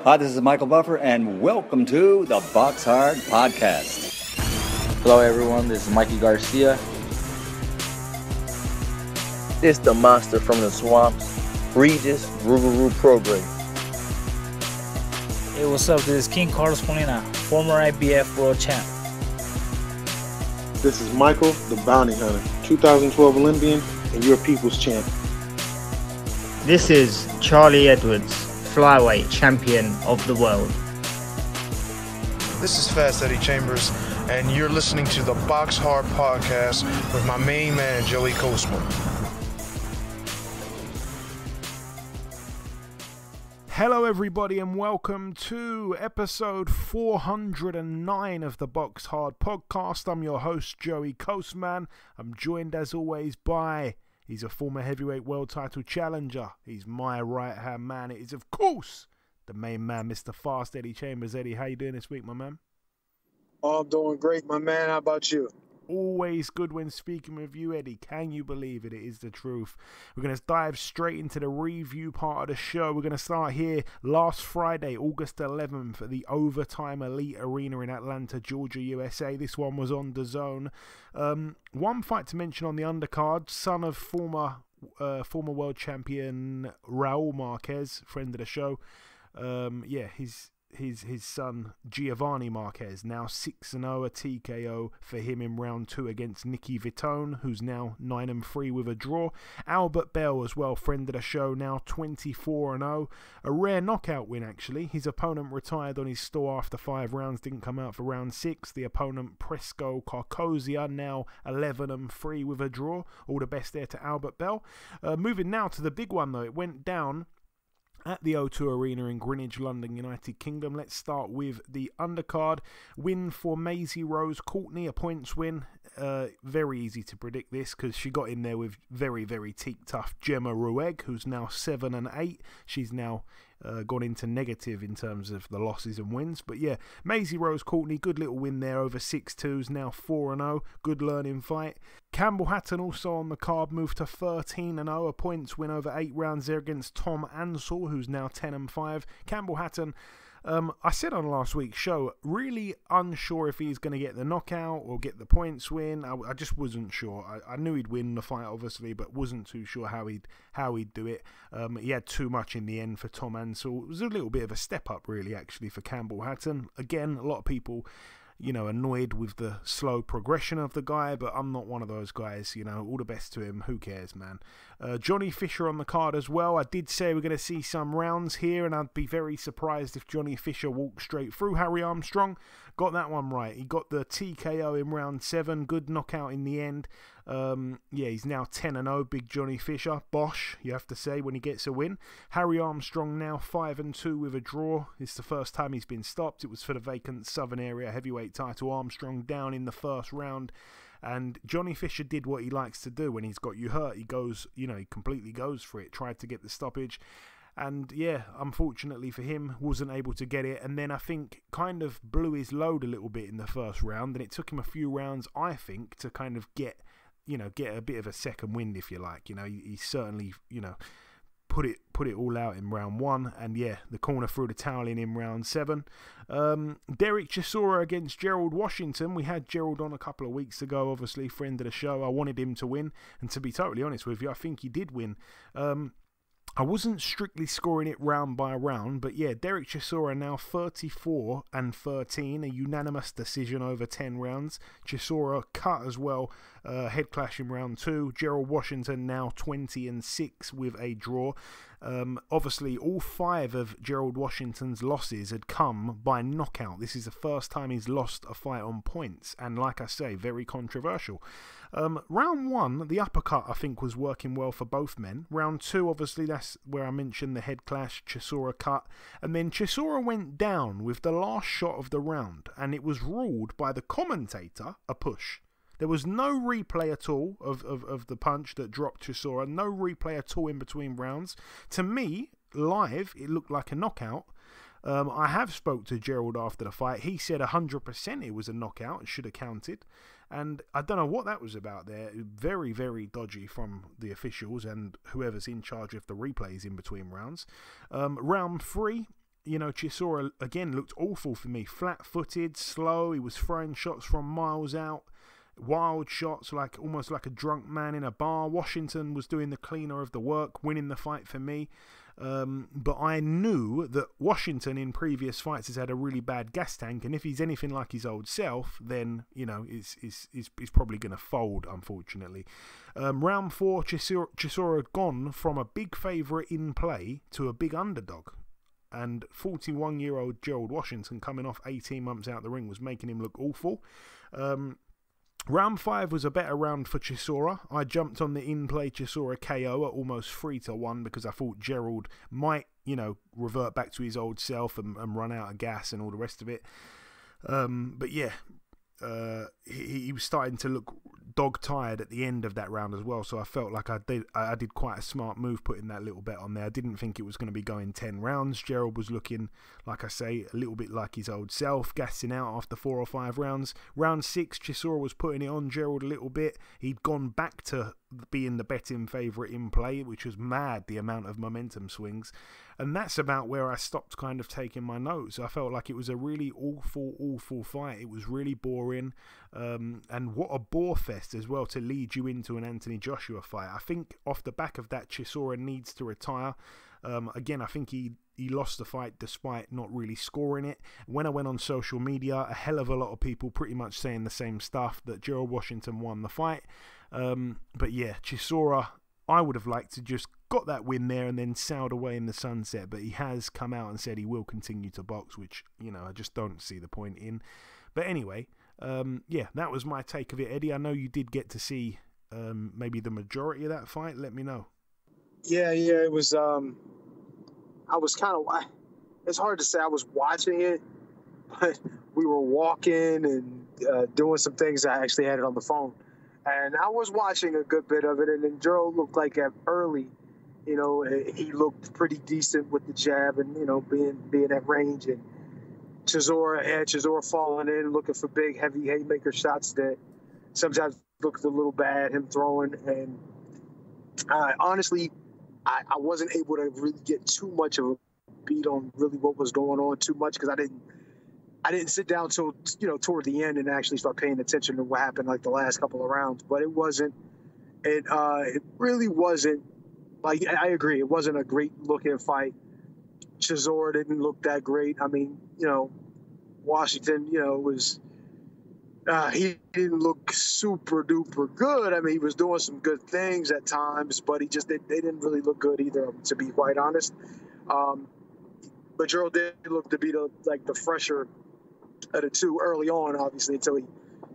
Hi, this is Michael Buffer, and welcome to the BoxHard Podcast. Hello, everyone. This is Mikey Garcia. It's the monster from the swamps, Regis Rougarou Prograis. Hey, what's up? This is King Carlos Molina, former IBF world champ. This is Michael, the Bounty Hunter, 2012 Olympian and your people's champ. This is Charlie Edwards, flyweight champion of the world. This is Fast Eddie Chambers, and you're listening to the BoxHard Podcast with my main man, Joey Coastman. Hello everybody and welcome to episode 409 of the BoxHard Podcast. I'm your host, Joey Coastman. I'm joined as always by, he's a former heavyweight world title challenger. He's my right-hand man. It is, of course, the main man, Mr. Fast Eddie Chambers. Eddie, how you doing this week, my man? Oh, I'm doing great, my man. How about you? Always good when speaking with you, Eddie. Can you believe it? It is the truth. We're going to dive straight into the review part of the show. We're going to start here last Friday, August 11th, at the Overtime Elite Arena in Atlanta, Georgia, USA. This one was on DAZN. One fight to mention on the undercard, son of former world champion Raul Marquez, friend of the show. His son Giovanni Marquez, now 6-0, a TKO for him in round 2 against Nicky Vitone, who's now 9-3 with a draw. Albert Bell as well, friend of the show, now 24-0, a rare knockout win actually. His opponent retired on his store after 5 rounds, didn't come out for round 6. The opponent Presco Carcosia, now 11-3 with a draw. All the best there to Albert Bell. Moving now to the big one though, it went down at the O2 Arena in Greenwich, London, United Kingdom. Let's start with the undercard. Win for Maisie Rose Courtney, a points win. Very easy to predict this because she got in there with very, very teak-tough Gemma Rueg, who's now 7-8. She's now gone into negative in terms of the losses and wins. But yeah, Maisie Rose Courtney, good little win there over 6-2s, now 4-0. Good learning fight. Campbell Hatton also on the card, moved to 13-0, a points win over 8 rounds there against Tom Ansell, who's now 10-5. Campbell Hatton, I said on last week's show, really unsure if he's going to get the knockout or get the points win. I just wasn't sure. I knew he'd win the fight, obviously, but wasn't too sure how he'd do it. He had too much in the end for Tom Ansell. It was a little bit of a step up, really, actually, for Campbell Hatton. Again, a lot of people, annoyed with the slow progression of the guy, but I'm not one of those guys, all the best to him. Who cares, man? Johnny Fisher on the card as well. I did say we're going to see some rounds here, and I'd be very surprised if Johnny Fisher walked straight through Harry Armstrong. Got that one right. He got the TKO in round 7. Good knockout in the end. He's now 10-0, big Johnny Fisher. Bosh, you have to say, when he gets a win. Harry Armstrong now 5-2 with a draw. It's the first time he's been stopped. It was for the vacant Southern Area heavyweight title. Armstrong down in the first round. And Johnny Fisher did what he likes to do when he's got you hurt. He goes, he completely goes for it. Tried to get the stoppage. And yeah, unfortunately for him, wasn't able to get it. And then I think kind of blew his load a little bit in the first round. And it took him a few rounds, I think, to kind of get a bit of a second wind, if you like. He certainly, put it all out in round 1, and yeah, the corner threw the towel in round 7. Derek Chisora against Gerald Washington. We had Gerald on a couple of weeks ago, obviously friend of the show. I wanted him to win, and to be totally honest with you, I think he did win. I wasn't strictly scoring it round by round, but yeah, Derek Chisora now 34-13, a unanimous decision over 10 rounds. Chisora cut as well, head clash in round 2. Gerald Washington now 20-6 with a draw. Obviously, all 5 of Gerald Washington's losses had come by knockout. This is the first time he's lost a fight on points, and like I say, very controversial. Round 1, the uppercut, I think, was working well for both men. Round 2, obviously, that's where I mentioned the head clash, Chisora cut. And then Chisora went down with the last shot of the round, and it was ruled by the commentator a push. There was no replay at all of the punch that dropped Chisora, no replay at all in between rounds. To me, live, it looked like a knockout. I have spoke to Gerald after the fight. He said 100% it was a knockout. It should have counted. And I don't know what that was about there. Very, very dodgy from the officials and whoever's in charge of the replays in between rounds. Round 3, Chisora, again, looked awful for me. Flat-footed, slow. He was throwing shots from miles out. Wild shots, almost like a drunk man in a bar. Washington was doing the cleaner of the work, winning the fight for me. But I knew that Washington in previous fights has had a really bad gas tank, and if he's anything like his old self, then he's probably going to fold, unfortunately. Round 4, Chisora had gone from a big favourite in play to a big underdog. And 41-year-old Gerald Washington, coming off 18 months out the ring, was making him look awful. Round 5 was a better round for Chisora. I jumped on the in-play Chisora KO at almost 3-1 because I thought Gerald might, revert back to his old self and run out of gas and all the rest of it. But yeah, he was starting to look dog-tired at the end of that round as well, so I felt like I did quite a smart move putting that little bet on there. I didn't think it was going to be going 10 rounds. Gerald was looking, like I say, a little bit like his old self, gassing out after 4 or 5 rounds. Round 6, Chisora was putting it on Gerald a little bit. He'd gone back to being the betting favourite in play, which was mad, the amount of momentum swings. And that's about where I stopped kind of taking my notes. I felt like it was a really awful fight. It was really boring. And what a bore fest as well to lead you into an Anthony Joshua fight. I think off the back of that, Chisora needs to retire. Again, I think he lost the fight despite not really scoring it. When I went on social media, a hell of a lot of people pretty much saying the same stuff, that Gerald Washington won the fight. But yeah, Chisora, I would have liked to just got that win there and then sailed away in the sunset, but he has come out and said he will continue to box, which, I just don't see the point in. But anyway, yeah, that was my take of it. Eddie, I know you did get to see maybe the majority of that fight. Let me know. Yeah, it was, I was kind of, it's hard to say I was watching it, but we were walking and doing some things. I actually had it on the phone. And I was watching a good bit of it, and then Gerald looked like early, he looked pretty decent with the jab and, being at range. And Chisora falling in, looking for big, heavy haymaker shots that sometimes looked a little bad, him throwing. And honestly, I wasn't able to really get too much of a beat on really what was going on too much because I didn't sit down till toward the end and actually start paying attention to what happened like the last couple of rounds. But it really wasn't, like, I agree, it wasn't a great looking fight. Chisora didn't look that great. I mean, Washington, was he didn't look super duper good. I mean, he was doing some good things at times, but they didn't really look good either, to be quite honest. But Gerald did look to be the fresher of the two early on, obviously, until he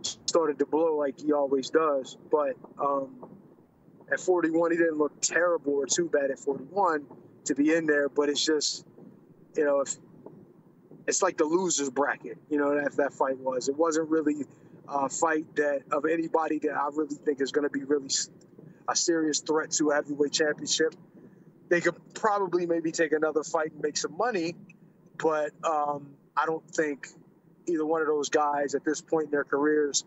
started to blow like he always does. But at 41, he didn't look terrible or too bad at 41 to be in there. But it's just, it's like the loser's bracket, that fight was. It wasn't really a fight of anybody that I really think is going to be really a serious threat to a heavyweight championship. They could probably maybe take another fight and make some money, but I don't think either one of those guys at this point in their careers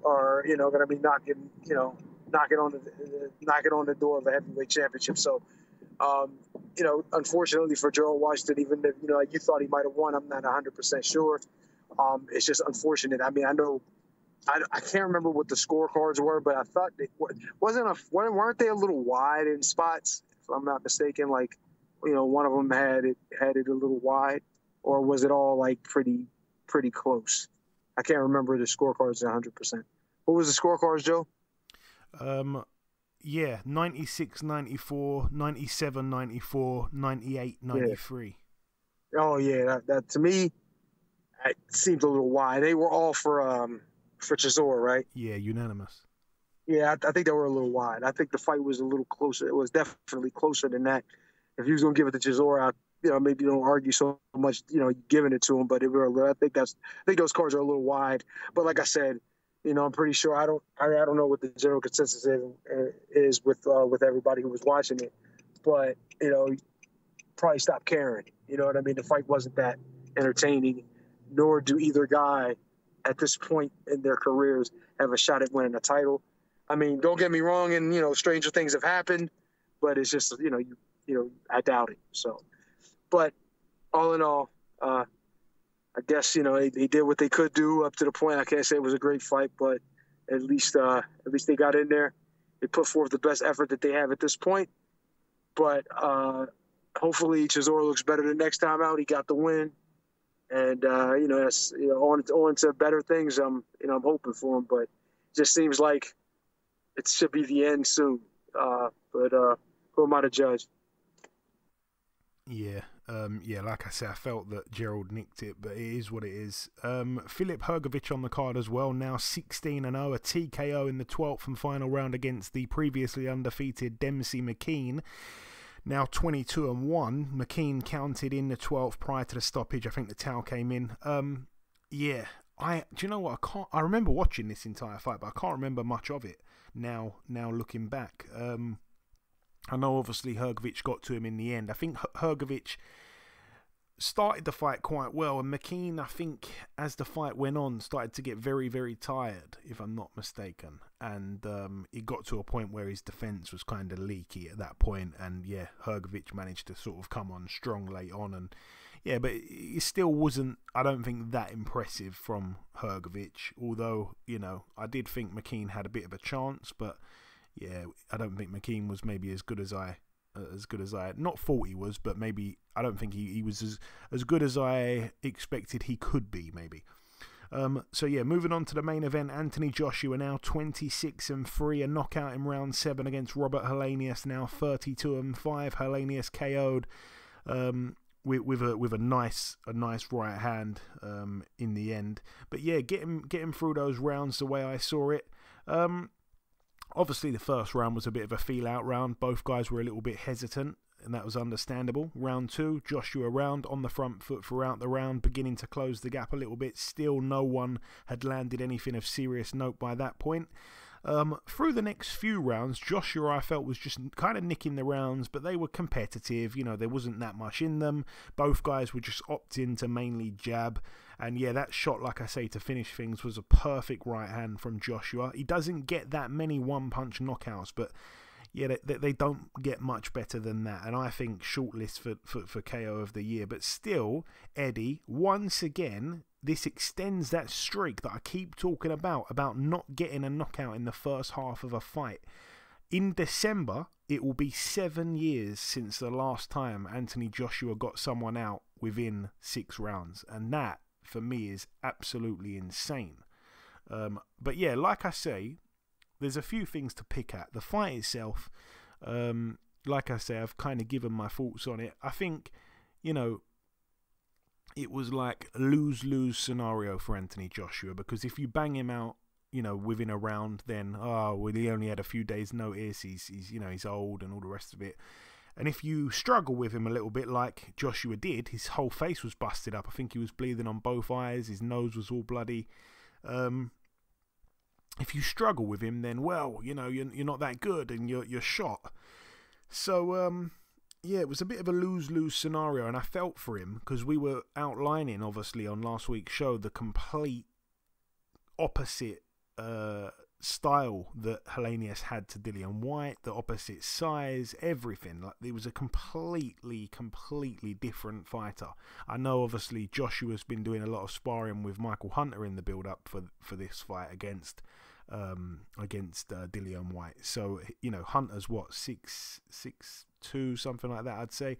are, going to be knocking on the door of a heavyweight championship. So, unfortunately for Gerald Washington, even if, you thought he might have won, I'm not 100% sure. It's just unfortunate. I mean, I can't remember what the scorecards were, but I thought weren't they a little wide in spots, if I'm not mistaken? Like, one of them had it a little wide, or was it all like pretty close? I can't remember the scorecards 100%. What was the scorecards, Joe? Yeah, 96-94, 97-94, 98-93. Yeah. Oh yeah, that to me, it seems a little wide. They were all for Chisora, right? Yeah, unanimous. Yeah, I think they were a little wide. I think the fight was a little closer. It was definitely closer than that. If he was going to give it to Chisora, maybe you don't argue so much, giving it to him. But I think those cards are a little wide. But like I said, I'm pretty sure I don't know what the general consensus is with everybody who was watching it. But probably stop caring. You know what I mean? The fight wasn't that entertaining, nor do either guy at this point in their careers have a shot at winning a title. I mean, don't get me wrong, and stranger things have happened, but it's just I doubt it. So, but all in all, I guess, they did what they could do up to the point. I can't say it was a great fight, but at least they got in there. They put forth the best effort that they have at this point. But hopefully Chisora looks better the next time out. He got the win. And, that's, on to better things. I'm hoping for him, but it just seems like it should be the end soon. But who am I to judge? Yeah, like I said, I felt that Gerald nicked it, but it is what it is. Filip Hrgović on the card as well, now 16-0, a TKO in the 12th and final round against the previously undefeated Dempsey McKean. Now 22-1. McKean counted in the 12th prior to the stoppage. I think the towel came in. Do you know what? I remember watching this entire fight, but I can't remember much of it now looking back. I know obviously Hrgović got to him in the end. I think Hrgović started the fight quite well, and McKean, I think, as the fight went on, started to get very, very tired, if I'm not mistaken. And it got to a point where his defence was kind of leaky at that point, and Hrgović managed to sort of come on strong late on, and but it still wasn't, I don't think, that impressive from Hrgović, although, I did think McKean had a bit of a chance, but I don't think McKean was maybe as good as I not thought he was, but maybe I don't think he was as good as I expected he could be, maybe. Moving on to the main event, Anthony Joshua now 26-3, a knockout in round 7 against Robert Helenius, now 32-5. Helenius KO'd with a nice right hand in the end. But get him through those rounds the way I saw it. Obviously, the first round was a bit of a feel-out round. Both guys were a little bit hesitant, and that was understandable. Round 2, Joshua round on the front foot throughout the round, beginning to close the gap a little bit. Still, no one had landed anything of serious note by that point. Through the next few rounds, Joshua, I felt, was just kind of nicking the rounds, but they were competitive. There wasn't that much in them. Both guys were just opting to mainly jab. And that shot, like I say, to finish things was a perfect right hand from Joshua. He doesn't get that many one-punch knockouts, but they don't get much better than that. And I think shortlist for KO of the year. But still, Eddie, once again, this extends that streak that I keep talking about not getting a knockout in the first half of a fight. In December, it will be 7 years since the last time Anthony Joshua got someone out within 6 rounds. And that, for me, is absolutely insane. But like I say, there's a few things to pick at. The fight itself, like I say, I've kind of given my thoughts on it. I think, it was like a lose-lose scenario for Anthony Joshua, because if you bang him out, within a round, then, he only had a few days' notice, he's old and all the rest of it. And if you struggle with him a little bit like Joshua did, his whole face was busted up. I think he was bleeding on both eyes. His nose was all bloody. If you struggle with him, then, you're not that good and you're shot. So, it was a bit of a lose-lose scenario, and I felt for him because we were outlining, obviously, on last week's show, the complete opposite style that Helenius had to Dillian Whyte, the opposite size, everything. Like, it was a completely different fighter. I know obviously Joshua's been doing a lot of sparring with Michael Hunter in the build-up for this fight against Dillian Whyte. So Hunter's 6'2", something like that, I'd say.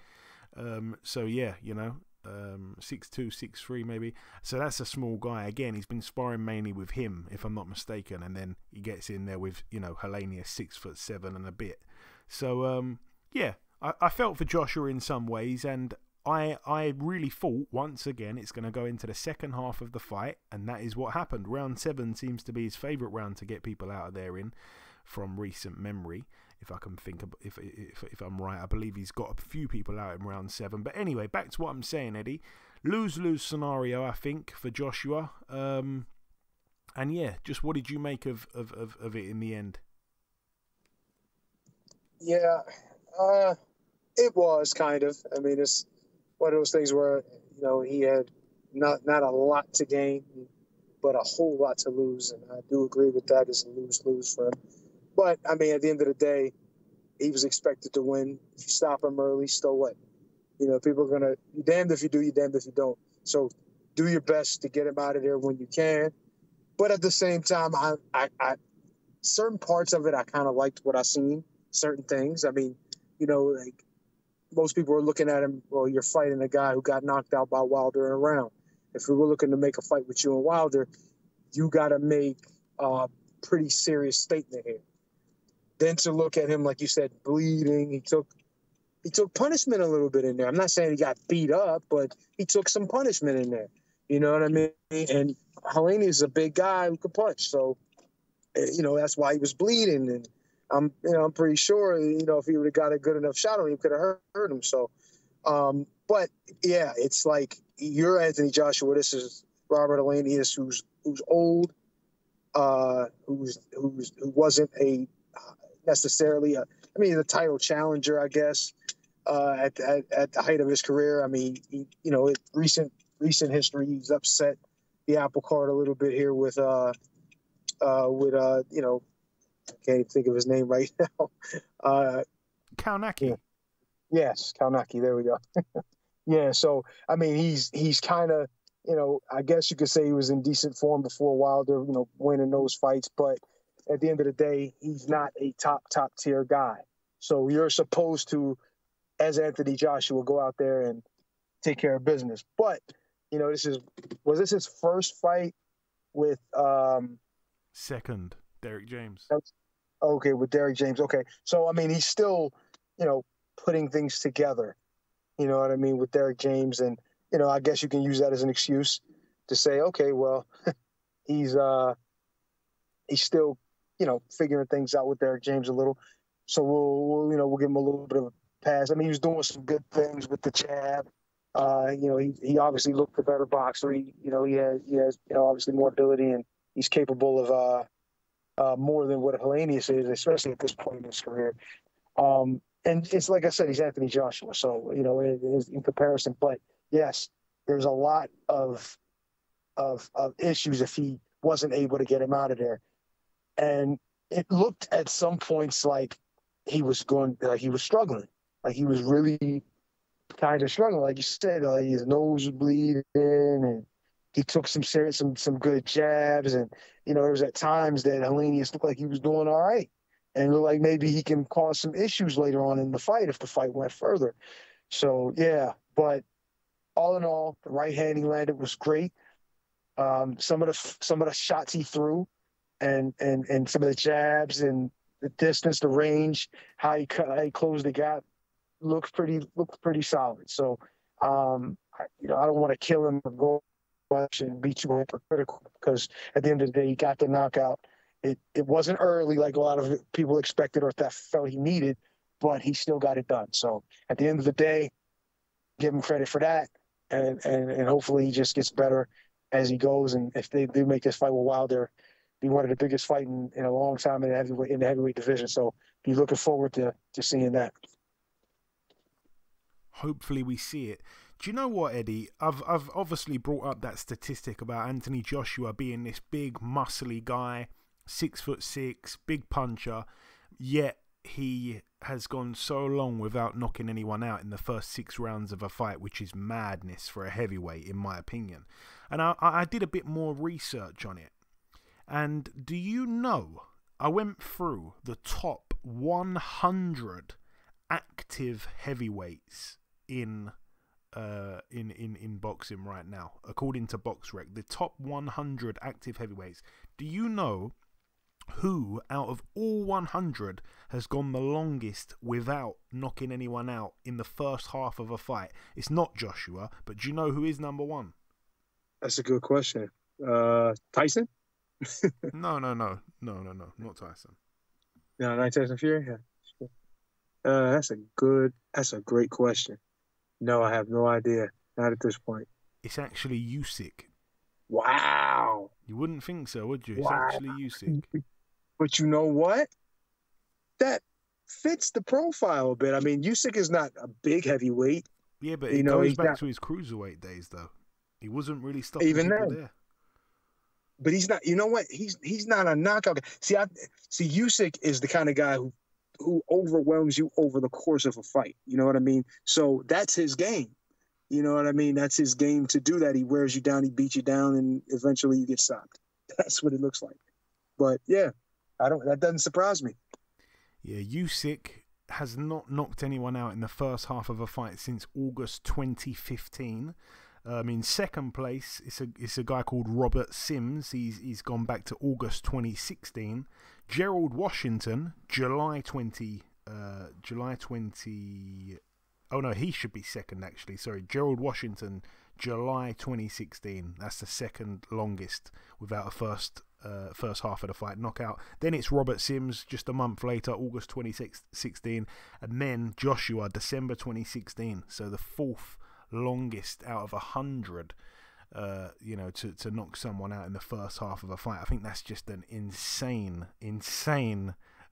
6'2", 6'3", maybe. So that's a small guy. Again, he's been sparring mainly with him, if I'm not mistaken, and then he gets in there with Helenius, 6'7" and a bit. So I felt for Joshua in some ways, and I really thought once again it's going to go into the second half of the fight, and that is what happened. Round 7 seems to be his favourite round to get people out of there in, from recent memory. If I can think of, if I'm right, I believe he's got a few people out in round 7. But anyway, back to what I'm saying, Eddie. Lose-lose scenario, I think, for Joshua. And just what did you make of it in the end? Yeah, it was kind of. I mean, it's one of those things where he had not a lot to gain, but a whole lot to lose, and I do agree with that. It's a lose-lose for him. But, I mean, at the end of the day, he was expected to win. If you stop him early, still what? People are gonna, you're damned if you do, you're damned if you don't. So do your best to get him out of there when you can. But at the same time, I certain parts of it, I kind of liked what I seen. Certain things. I mean, like most people are looking at him. Well, you're fighting a guy who got knocked out by Wilder in a round. If we were looking to make a fight with you and Wilder, you got to make a pretty serious statement here. Then to look at him, like you said, bleeding, he took punishment a little bit in there. I'm not saying he got beat up, but he took some punishment in there. You know what I mean? And Helenius is a big guy who could punch, so that's why he was bleeding. And I'm pretty sure if he would have got a good enough shot on him, he could have hurt him. So, but yeah, it's like you're Anthony Joshua. This is Robert Helenius, who's old, who wasn't necessarily a title challenger, I guess, at the height of his career. I mean, recent history, he's upset the apple cart a little bit here with I can't think of his name right now. Kaunaki. Yes, Kaunaki. There we go. Yeah, so I mean, he's kind of, I guess you could say he was in decent form before Wilder, winning those fights. But at the end of the day, he's not a top tier guy. So you're supposed to, as Anthony Joshua, go out there and take care of business. But was this his first fight with second Derek James? Okay, with Derek James. Okay, so I mean, he's still, putting things together. You know what I mean, with Derek James, and I guess you can use that as an excuse to say, okay, well, he's still, figuring things out with Derek James a little. So we'll give him a little bit of a pass. I mean, he was doing some good things with the jab. He obviously looked the better boxer. He has obviously more ability, and he's capable of more than what Helenius is, especially at this point in his career. And it's like I said, he's Anthony Joshua, so in comparison. But yes, there's a lot of issues if he wasn't able to get him out of there. And it looked at some points like he was struggling, like he was really kind of struggling, like you said, his nose was bleeding, and he took some good jabs, and there was at times that Helenius looked like he was doing all right, and looked like maybe he can cause some issues later on in the fight if the fight went further. So yeah, but all in all, the right hand he landed was great. Some of the shots he threw, and some of the jabs and the distance, the range, how he closed the gap, looked pretty solid. So I don't want to kill him or go much and be too hypercritical, because at the end of the day, he got the knockout. It wasn't early like a lot of people expected or that felt he needed, but he still got it done. So at the end of the day, give him credit for that, and hopefully he just gets better as he goes. And if they do make this fight with Wilder, be one of the biggest fights in a long time in the heavyweight division. So be looking forward to seeing that. Hopefully we see it. Do you know what, Eddie? I've obviously brought up that statistic about Anthony Joshua being this big, muscly guy, 6'6", big puncher, yet he has gone so long without knocking anyone out in the first 6 rounds of a fight, which is madness for a heavyweight, in my opinion. And I did a bit more research on it. And do you know, I went through the top 100 active heavyweights in boxing right now, according to BoxRec, the top 100 active heavyweights. Do you know who out of all 100 has gone the longest without knocking anyone out in the first half of a fight? It's not Joshua, but do you know who is number one? That's a good question. Tyson? No, not Tyson. No, not Tyson Fury? Yeah. That's a great question. No, I have no idea. Not at this point. It's actually Usyk. Wow. You wouldn't think so, would you? Wow. It's actually Usyk. But you know what? That fits the profile a bit. I mean, Usyk is not a big heavyweight. Yeah, but it goes back to his cruiserweight days, though. He wasn't really stopping even people then. there. But he's not. You know what? He's not a knockout guy. See, Usyk is the kind of guy who who overwhelms you over the course of a fight. You know what I mean? So that's his game. You know what I mean? That's his game to do that. He wears you down, he beats you down, and eventually you get stopped. That's what it looks like. But yeah, that doesn't surprise me. Yeah, Usyk has not knocked anyone out in the first half of a fight since August 2015. In second place, it's a guy called Robert Sims. He's gone back to August 2016. Gerald Washington, July 20. Oh no, he should be second actually. Sorry, Gerald Washington, July 2016. That's the second longest without a first half of the fight knockout. Then it's Robert Sims just a month later, August 2016, and then Joshua, December 2016. So the fourth longest out of 100, to knock someone out in the first half of a fight. I think that's just an insane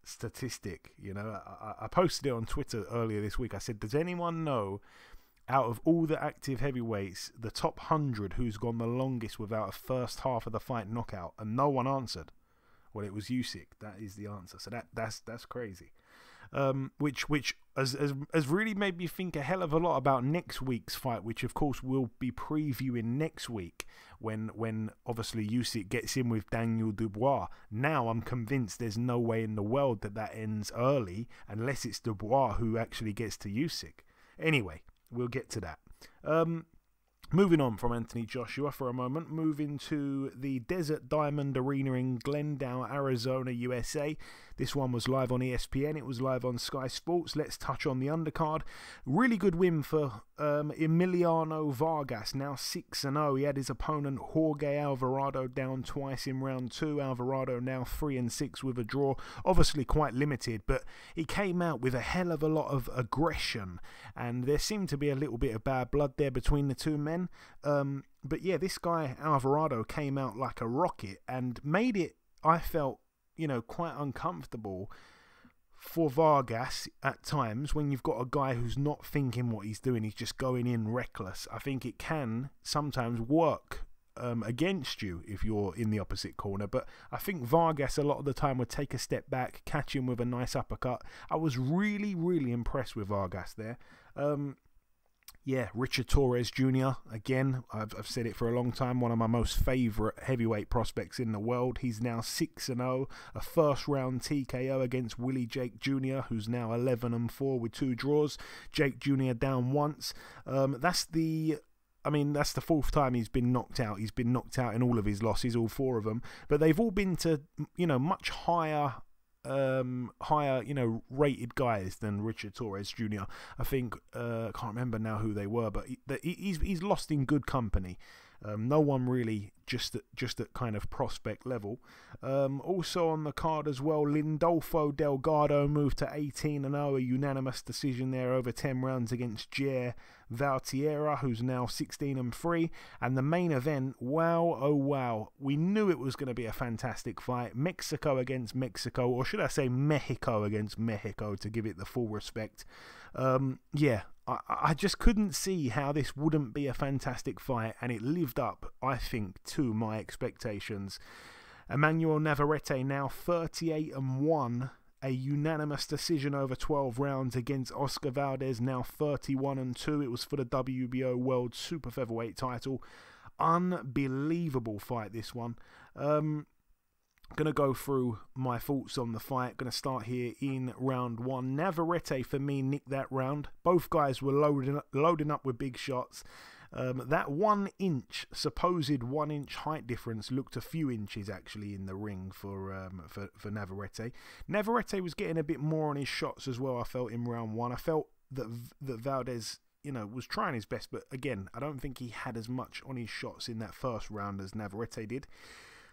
statistic. I posted it on Twitter earlier this week. I said, does anyone know, out of all the active heavyweights, the top 100 who's gone the longest without a first half of the fight knockout? And no one answered. Well, it was Usyk. That is the answer. So that's crazy. Which has really made me think a hell of a lot about next week's fight, which of course we'll be previewing next week when obviously Usyk gets in with Daniel Dubois. Now I'm convinced there's no way in the world that ends early unless it's Dubois who actually gets to Usyk. Anyway, we'll get to that. Moving on from Anthony Joshua for a moment, moving to the Desert Diamond Arena in Glendale, Arizona, USA. This one was live on ESPN. It was live on Sky Sports. Let's touch on the undercard. Really good win for Emiliano Vargas, now 6-0. He had his opponent Jorge Alvarado down twice in round 2. Alvarado now 3-6 with a draw. Obviously quite limited, but he came out with a hell of a lot of aggression, and there seemed to be a little bit of bad blood there between the two men. But yeah, this guy Alvarado came out like a rocket and made it, I felt, quite uncomfortable for Vargas at times when you've got a guy who's not thinking what he's doing. He's just going in reckless. I think it can sometimes work against you if you're in the opposite corner, but I think Vargas a lot of the time would take a step back, catch him with a nice uppercut. I was really, really impressed with Vargas there. Yeah, Richard Torres Jr., again, I've said it for a long time, one of my most favourite heavyweight prospects in the world. He's now 6-0, a first-round TKO against Willie Jake Jr., who's now 11-4 with 2 draws. Jake Jr. down once. That's the fourth time he's been knocked out. He's been knocked out in all of his losses, all 4 of them. But they've all been to, much higher rated guys than Richard Torres Jr. I think I can't remember now who they were, but he's lost in good company. No one really just at kind of prospect level. Also on the card as well, Lindolfo Delgado moved to 18-0, a unanimous decision there over 10 rounds against Jair Valtierra, who's now 16-3. And the main event, wow, oh wow, we knew it was going to be a fantastic fight. Mexico against Mexico, or should I say Mexico against Mexico, to give it the full respect. I just couldn't see how this wouldn't be a fantastic fight, and it lived up, I think, to my expectations. Emmanuel Navarrete now 38-1, a unanimous decision over 12 rounds against Oscar Valdez, now 31-2. It was for the WBO World Super Featherweight title. Unbelievable fight, this one. Going to go through my thoughts on the fight. Going to start here in round 1. Navarrete, for me, nicked that round. Both guys were loading up with big shots. That supposed 1 inch height difference looked a few inches actually in the ring for Navarrete. Navarrete was getting a bit more on his shots as well, I felt, in round 1. I felt that Valdez, was trying his best, but again, I don't think he had as much on his shots in that first round as Navarrete did.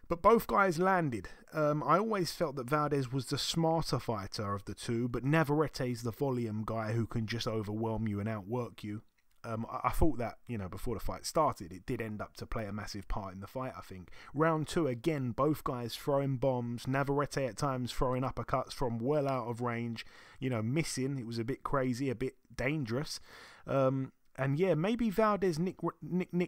But both guys landed. I always felt that Valdez was the smarter fighter of the two, but Navarrete's the volume guy who can just overwhelm you and outwork you. I thought that, before the fight started, it did end up to play a massive part in the fight, I think. Round 2, again, both guys throwing bombs. Navarrete at times throwing uppercuts from well out of range, missing. It was a bit crazy, a bit dangerous. yeah, maybe Valdez nick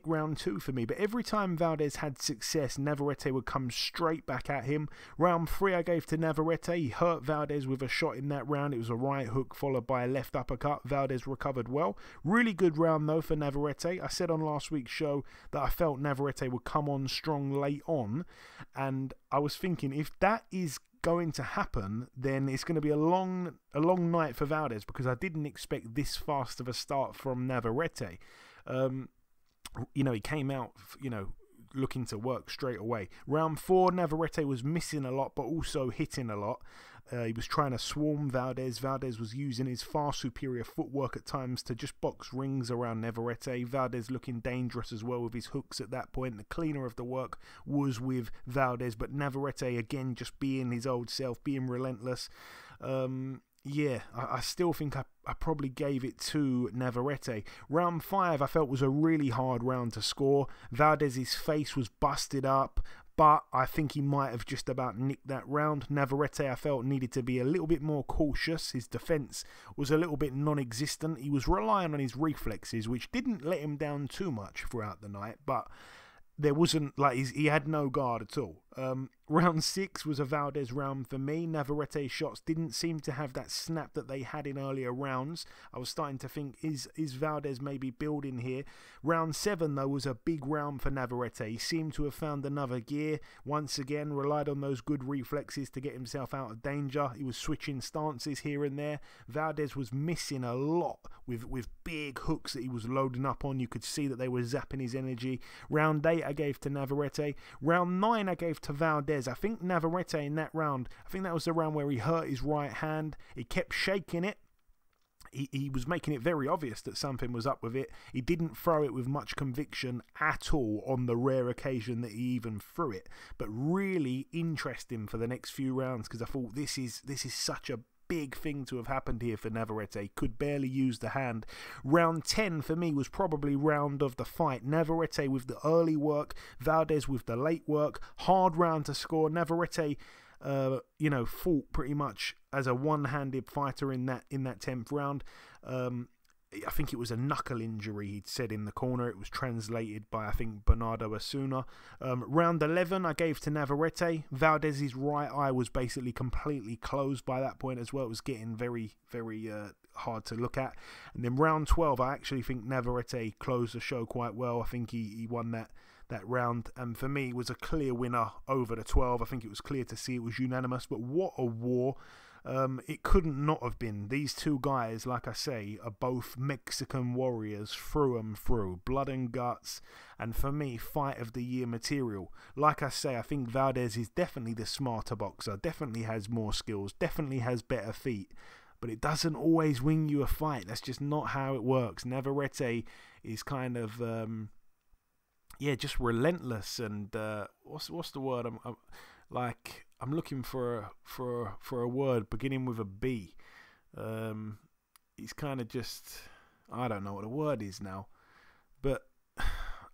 round 2 for me. But every time Valdez had success, Navarrete would come straight back at him. Round 3 I gave to Navarrete. He hurt Valdez with a shot in that round. It was a right hook followed by a left uppercut. Valdez recovered well. Really good round though for Navarrete. I said on last week's show that I felt Navarrete would come on strong late on, and I was thinking if that is going to happen, then it's going to be a long night for Valdez, because I didn't expect this fast of a start from Navarrete. He came out, looking to work straight away. Round 4, Navarrete was missing a lot, but also hitting a lot. He was trying to swarm Valdez. Valdez was using his far superior footwork at times to just box rings around Navarrete. Valdez looking dangerous as well with his hooks at that point. The cleaner of the work was with Valdez, but Navarrete again just being his old self, being relentless. I still think I probably gave it to Navarrete. Round 5 I felt was a really hard round to score. Valdez's face was busted up, but I think he might have just about nicked that round. Navarrete, I felt, needed to be a little bit more cautious. His defence was a little bit non-existent. He was relying on his reflexes, which didn't let him down too much throughout the night, but there wasn't, he had no guard at all. Round 6 was a Valdez round for me. Navarrete's shots didn't seem to have that snap that they had in earlier rounds. I was starting to think, is Valdez maybe building here? Round 7, though, was a big round for Navarrete. He seemed to have found another gear. Once again, relied on those good reflexes to get himself out of danger. He was switching stances here and there. Valdez was missing a lot with big hooks that he was loading up on. You could see that they were zapping his energy. Round 8, I gave to Navarrete. Round 9, I gave to Valdez. I think Navarrete in that round, I think that was the round where he hurt his right hand. He kept shaking it. He was making it very obvious that something was up with it. He didn't throw it with much conviction at all on the rare occasion that he even threw it. But really interesting for the next few rounds, because I thought this is such a big thing to have happened here for Navarrete. Could barely use the hand. Round 10 for me was probably round of the fight. Navarrete with the early work, Valdez with the late work. Hard round to score. Navarrete fought pretty much as a one-handed fighter in that 10th round. I think it was a knuckle injury, he'd said in the corner. It was translated by, I think, Bernardo Asuna. Round 11, I gave to Navarrete. Valdez's right eye was basically completely closed by that point as well. It was getting very, very hard to look at. And then round 12, I actually think Navarrete closed the show quite well. I think he won that round, and for me was a clear winner over the 12. I think it was clear to see, it was unanimous. But what a war. It couldn't not have been. These two guys, like I say, are both Mexican warriors through and through, blood and guts, and for me, fight of the year material. Like I say, I think Valdez is definitely the smarter boxer, definitely has more skills, definitely has better feet, but it doesn't always win you a fight. That's just not how it works. Navarrete is kind of just relentless, and what's the word? I'm looking for a word beginning with a B. He's kind of just, I don't know what the word is now, but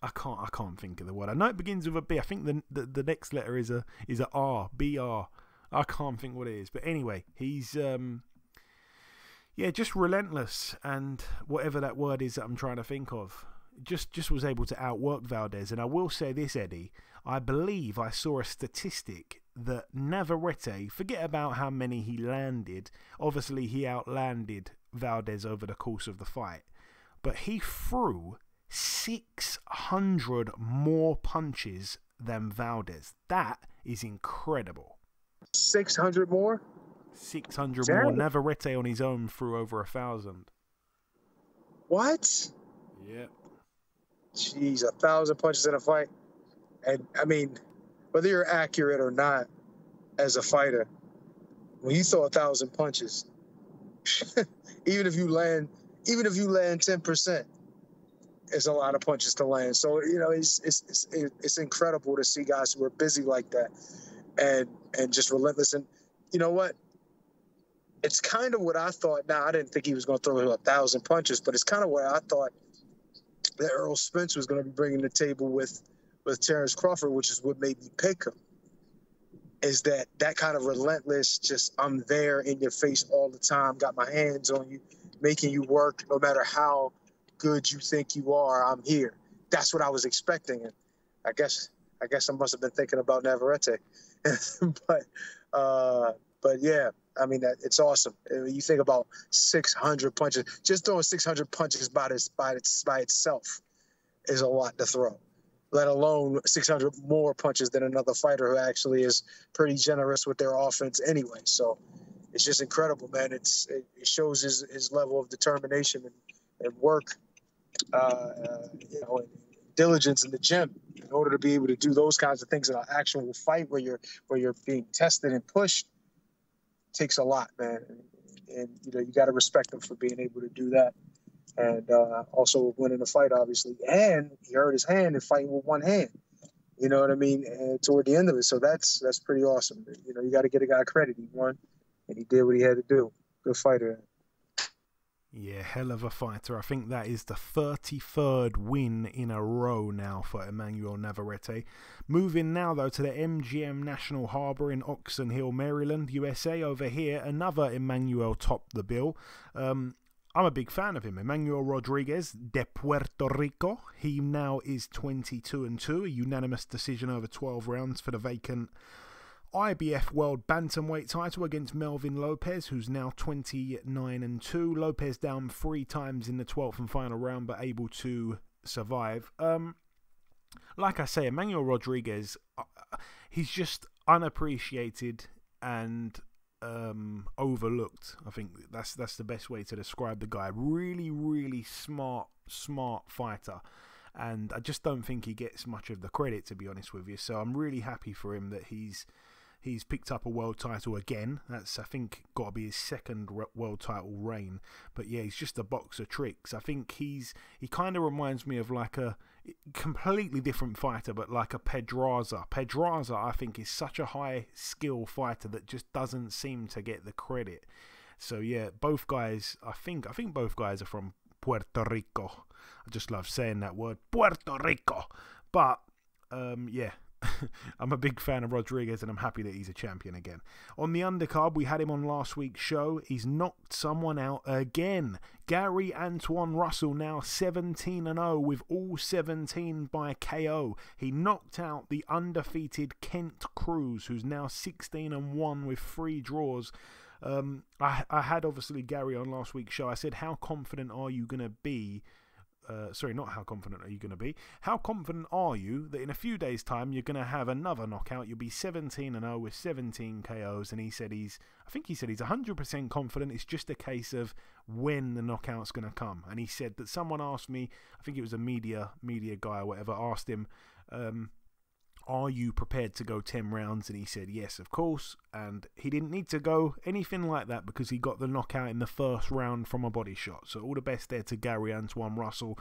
I can't think of the word. I know it begins with a B. I think the next letter is a R, BR. I can't think what it is, but anyway, he's just relentless, and whatever that word is that I'm trying to think of. Just was able to outwork Valdez. And I will say this, Eddie, I believe I saw a statistic that Navarrete, forget about how many he landed, obviously he outlanded Valdez over the course of the fight, but he threw 600 more punches than Valdez. That is incredible. 600 more? 600 more. Navarrete on his own threw over 1,000. What? Yeah. Jeez, 1,000 punches in a fight. And I mean, whether you're accurate or not as a fighter, when you throw 1,000 punches, even if you land 10%, it's a lot of punches to land. So, it's incredible to see guys who are busy like that and just relentless. And you know what? It's kind of what I thought. Now, I didn't think he was going to throw 1,000 punches, but it's kind of what I thought that Errol Spence was going to be bringing to the table with Terrence Crawford, which is what made me pick him, is that kind of relentless, just I'm there in your face all the time, got my hands on you, making you work no matter how good you think you are, I'm here. That's what I was expecting. And I guess I must have been thinking about Navarrete. But yeah, I mean, it's awesome. You think about 600 punches, just throwing 600 punches by itself is a lot to throw, let alone 600 more punches than another fighter who actually is pretty generous with their offense anyway. So it's just incredible, man. It shows his level of determination and work, and diligence in the gym in order to be able to do those kinds of things in an actual fight where you're being tested and pushed. Takes a lot, man, and you got to respect him for being able to do that, and also winning a fight, obviously. And he hurt his hand and fighting with one hand. You know what I mean? And toward the end of it, so that's pretty awesome. You got to get a guy credit. He won, and he did what he had to do. Good fighter. Yeah, hell of a fighter. I think that is the 33rd win in a row now for Emmanuel Navarrete. Moving now, though, to the MGM National Harbor in Oxon Hill, Maryland, USA. Over here, another Emmanuel topped the bill. I'm a big fan of him. Emmanuel Rodriguez de Puerto Rico. He now is 22-2, a unanimous decision over 12 rounds for the vacant IBF World Bantamweight title against Melvin Lopez, who's now 29-2. Lopez down 3 times in the 12th and final round, but able to survive. Like I say, Emmanuel Rodriguez, he's just unappreciated and overlooked. I think that's the best way to describe the guy. Really, really smart fighter. And I just don't think he gets much of the credit, to be honest with you. So I'm really happy for him that he's picked up a world title again. That's, I think, got to be his second world title reign. But yeah, he's just a box of tricks. I think he kind of reminds me of like a completely different fighter, but like a Pedraza. Pedraza, I think, is such a high skill fighter that just doesn't seem to get the credit. So yeah, both guys, I think both guys are from Puerto Rico. I just love saying that word, Puerto Rico. But yeah, I'm a big fan of Rodriguez, and I'm happy that he's a champion again. On the undercard, we had him on last week's show. He's knocked someone out again. Gary Antoine Russell now 17-0 with all 17 by KO. He knocked out the undefeated Kent Cruz, who's now 16-1 with 3 draws. I had obviously Gary on last week's show. I said, how confident are you going to be? Sorry, not how confident are you going to be. How confident are you that in a few days' time you're going to have another knockout? You'll be 17-0 with 17 KOs. And he said he's 100% confident. It's just a case of when the knockout's going to come. And he said that someone asked me, I think it was a media guy or whatever, asked him, are you prepared to go 10 rounds? And he said, yes, of course. And he didn't need to go anything like that because he got the knockout in the first round from a body shot. So all the best there to Gary Antoine Russell.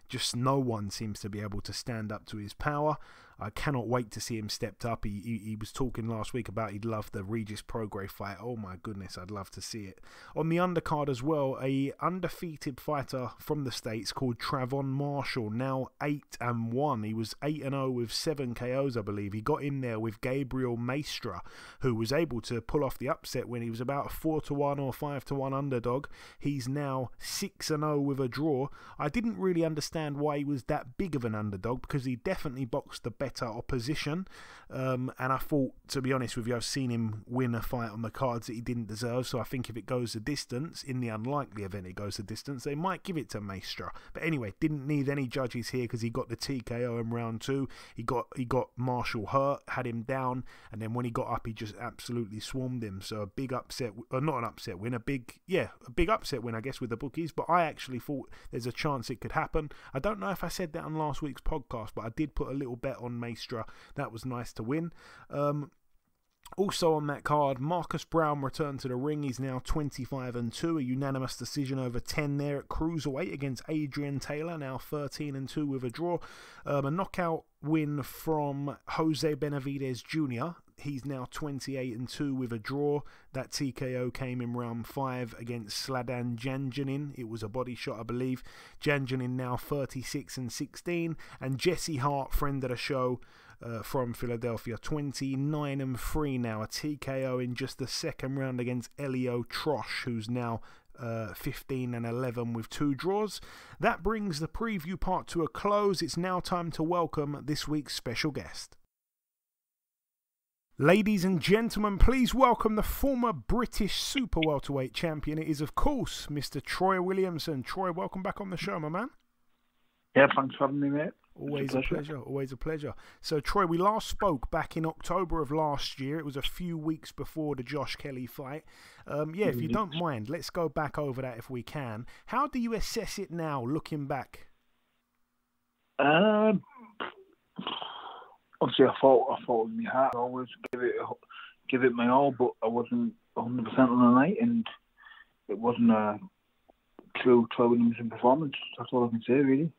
Just no one seems to be able to stand up to his power. I cannot wait to see him stepped up. He was talking last week about he'd love the Regis Prograis fight. Oh my goodness, I'd love to see it. On the undercard as well, a undefeated fighter from the States called Travon Marshall, now 8-1. He was 8-0 with 7 KOs, I believe. He got in there with Gabriel Maestra, who was able to pull off the upset when he was about a 4-1 or 5-1 underdog. He's now 6-0 with a draw. I didn't really understand why he was that big of an underdog, because he definitely boxed the better opposition, and I thought, to be honest with you, I've seen him win a fight on the cards that he didn't deserve. So I think if it goes the distance, in the unlikely event it goes the distance, they might give it to Maestra. But anyway, didn't need any judges here because he got the TKO in round 2. He got Marshall hurt, had him down, and then when he got up, he just absolutely swarmed him. So a big upset, not an upset win, a big upset win, I guess, with the bookies. But I actually thought there's a chance it could happen. I don't know if I said that on last week's podcast, but I did put a little bet on Maestra. That was nice to win. Also on that card, Marcus Brown returned to the ring. He's now 25-2, a unanimous decision over 10 there at cruiserweight against Adrian Taylor, now 13-2 with a draw. A knockout win from Jose Benavidez Jr. He's now 28-2 with a draw. That TKO came in round 5 against Sladan Janjanin. It was a body shot, I believe. Janjanin now 36-16. And Jesse Hart, friend of the show, from Philadelphia, 29-3 now. A TKO in just the second round against Elio Trosh, who's now 15-11 with 2 draws. That brings the preview part to a close. It's now time to welcome this week's special guest. Ladies and gentlemen, please welcome the former British super welterweight champion. It is, of course, Mr. Troy Williamson. Troy, welcome back on the show, my man. Yeah, thanks for having me, mate. Always a pleasure, always a pleasure. So, Troy, we last spoke back in October of last year. It was a few weeks before the Josh Kelly fight. If you don't mind, let's go back over that if we can. How do you assess it now, looking back? Obviously, I fought with my heart. I always give it my all, but I wasn't 100% on the night, and it wasn't a true Troy Williamson performance. That's all I can say, really.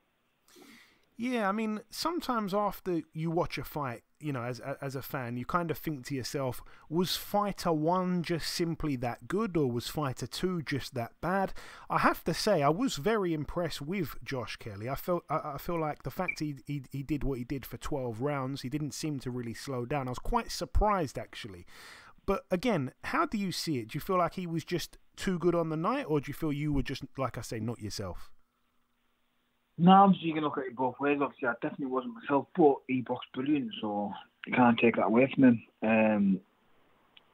Yeah, I mean, sometimes after you watch a fight, you know, as a fan, you kind of think to yourself, was fighter 1 just simply that good, or was fighter 2 just that bad? I have to say, I was very impressed with Josh Kelly. I feel like the fact he did what he did for 12 rounds, he didn't seem to really slow down. I was quite surprised, actually. But again, how do you see it? Do you feel like he was just too good on the night, or do you feel you were just, like I say, not yourself? No, obviously you can look at it both ways. Obviously, I definitely wasn't myself, but he boxed brilliant, so you can't take that away from him.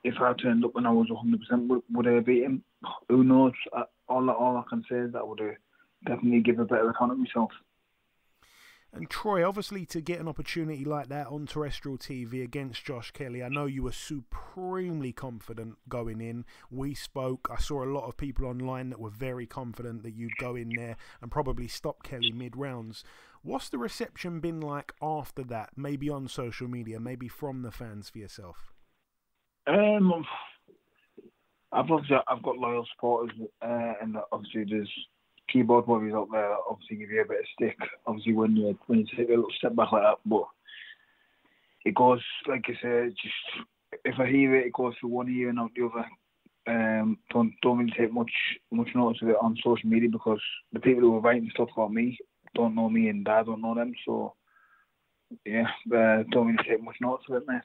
If I turned up when I was 100%, would I beat him? Who knows? All I can say is that I would have definitely given a better account of myself. And Troy, obviously to get an opportunity like that on terrestrial TV against Josh Kelly, I know you were supremely confident going in. We spoke. I saw a lot of people online that were very confident that you'd go in there and probably stop Kelly mid-rounds. What's the reception been like after that? Maybe on social media, maybe from the fans for yourself? I've got loyal supporters, and obviously there's keyboard warriors out there that obviously give you a bit of stick. Obviously, when you take a little step back like that, but it goes, like I say, just if I hear it, it goes through one ear and out the other. Don't really take much notice of it on social media, because the people who are writing stuff about me don't know me and I don't know them. So yeah, don't really take much notice of it, mate.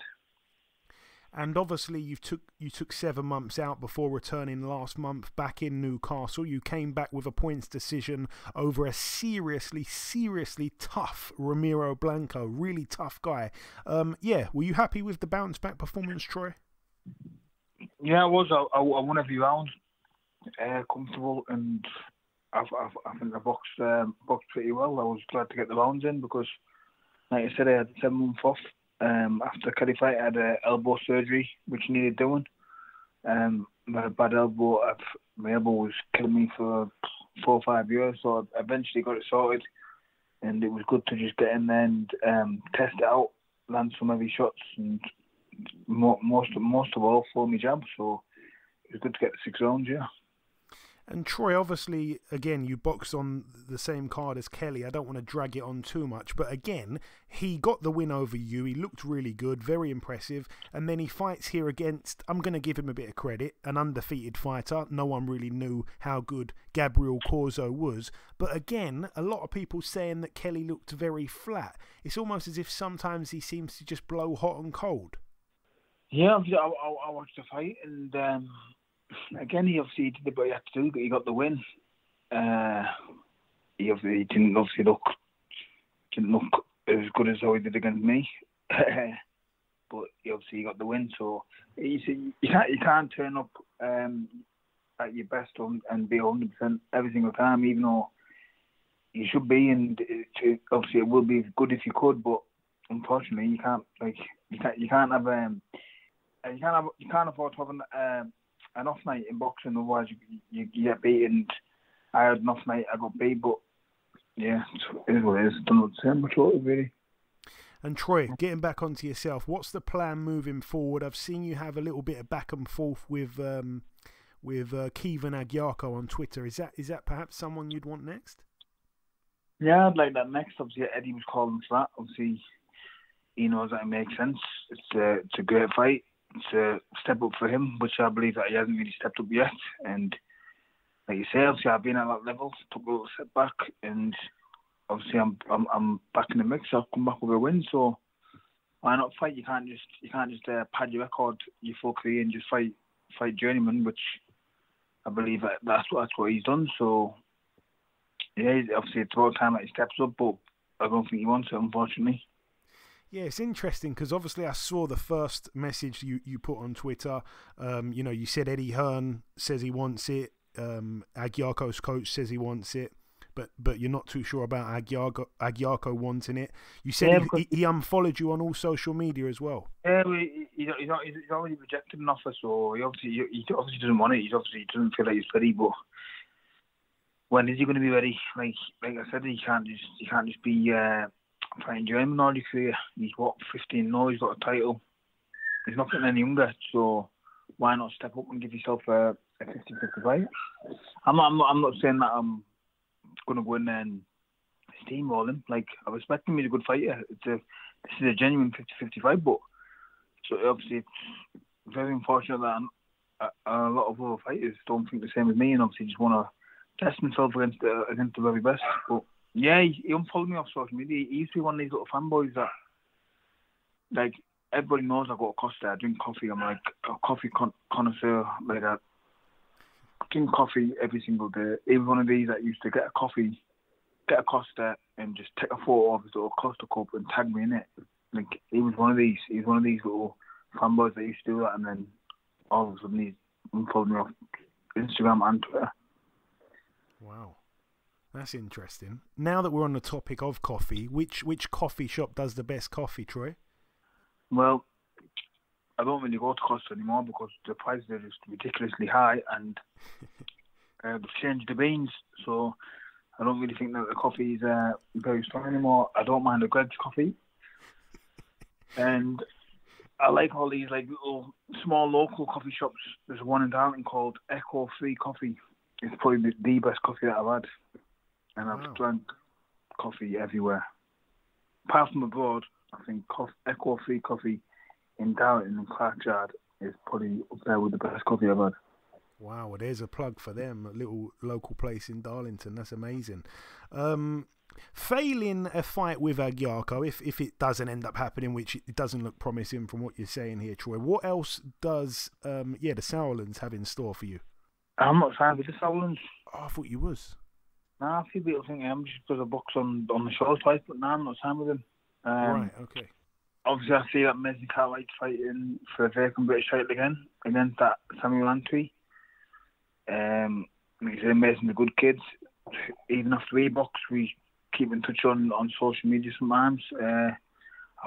And obviously you took 7 months out before returning last month back in Newcastle. You came back with a points decision over a seriously tough Ramiro Blanco, really tough guy. Were you happy with the bounce back performance, Troy? Yeah, I was. I won every round, comfortable, and I think I boxed pretty well. I was glad to get the rounds in because, like I said, I had 7 months off. After Kelly fight, I had elbow surgery, which needed doing. I had a bad elbow. My elbow was killing me for 4 or 5 years, so I eventually got it sorted. And it was good to just get in there and test it out, land some heavy shots, and most of all, throw me jab. So it was good to get the 6 rounds, yeah. And Troy, obviously, again, you boxed on the same card as Kelly. I don't want to drag it on too much, but again, he got the win over you. He looked really good, very impressive. And then he fights here against, I'm going to give him a bit of credit, an undefeated fighter. No one really knew how good Gabriel Corzo was. But again, a lot of people saying that Kelly looked very flat. It's almost as if sometimes he seems to just blow hot and cold. Yeah, I watched the fight, and again, he obviously did what he had to do, but he got the win. He didn't look as good as how he did against me, but he got the win. So you can't turn up at your best and be 100% every single time, even though you should be. And obviously, it would be good if you could, but unfortunately, you can't afford to have an off night in boxing, otherwise you get beat. And I had an off night, I got beat, but yeah, it is what it is. I don't know what to say much about it, really. And Troy, getting back onto yourself, what's the plan moving forward? I've seen you have a little bit of back and forth with Caoimhin Agyarko on Twitter. Is that perhaps someone you'd want next? Yeah, I'd like that next. Obviously, Eddie was calling for that. Obviously, he knows that it makes sense. It's a great fight. It's a step up for him, which I believe that he hasn't really stepped up yet. And like you say, obviously I've been at that level, took a little step back, and obviously I'm back in the mix. I've come back with a win, so why not fight? You can't just pad your record your full career and just fight journeyman, which I believe that's what he's done. So yeah, obviously it's about time that he steps up, but I don't think he wants it, unfortunately. Yeah, it's interesting because obviously I saw the first message you put on Twitter. You said Eddie Hearn says he wants it. Agyarko's coach says he wants it, but you're not too sure about Agyarko wanting it. You said he unfollowed you on all social media as well. Yeah, he's already rejected an offer, so he obviously doesn't want it. He obviously doesn't feel like he's ready, but when is he going to be ready? Like I said, he can't just be trying to join him all his career. He's 15 now. He's got a title. He's not getting any younger, so why not step up and give yourself a 50-50 fight? I'm not saying that I'm going to go in there and steamroll him. Like, I respect him. He's a good fighter. This is a genuine 50-50 fight, but so obviously it's very unfortunate that a lot of other fighters don't think the same as me, and obviously just want to test himself against the very best. But yeah, he unfollowed me off social media. He used to be one of these little fanboys that, like, everybody knows I go to Costa. I drink coffee. I'm like a coffee connoisseur. Like, I drink coffee every single day. He was one of these that used to get a Costa, and just take a photo of his little Costa cup and tag me in it. Like, he was one of these. He's one of these little fanboys that used to do that, and then all of a sudden he unfollowed me off Instagram and Twitter. Wow. That's interesting. Now that we're on the topic of coffee, which coffee shop does the best coffee, Troy? Well, I don't really go to Costa anymore because the prices are just ridiculously high, and they've changed the beans, so I don't really think that the coffee is very strong anymore. I don't mind a Greg's coffee, and I like all these like little small local coffee shops. There's one in Darlington called Echo Free Coffee. It's probably the best coffee that I've had. And I've drank coffee everywhere. Apart from abroad, I think Echo Free Coffee in Darlington and Clarkyard is probably up there with the best coffee I've had. Wow, well, there's a plug for them, a little local place in Darlington. That's amazing. Failing a fight with Agyarko, if it doesn't end up happening, which it doesn't look promising from what you're saying here, Troy, what else does the Sauerlands have in store for you? I'm not signed with the Sauerlands. Oh, I thought you was. Nah, a few people think I am just because of box on the show twice, but nah, I'm not signed with him. Right, okay. Obviously, I see that Messi can't wait to fight in for a vacant British title again against that Samuel Antwi. He's amazing, the good kids. Even after we box, we keep in touch on social media sometimes. I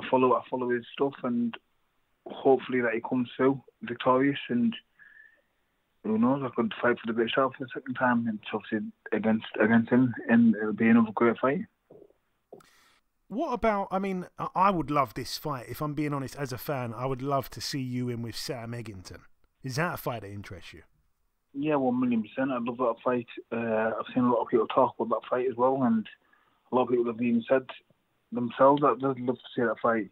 follow his stuff, and hopefully that he comes through victorious, and who knows, I could fight for the British title for the second time, and it's obviously against him, and it'll be another great fight. What about, I mean, I would love this fight. If I'm being honest, as a fan, I would love to see you in with Sam Eggington. Is that a fight that interests you? Yeah, 1,000,000%. I'd love that fight. I've seen a lot of people talk about that fight as well, and a lot of people have even said themselves that they'd love to see that fight.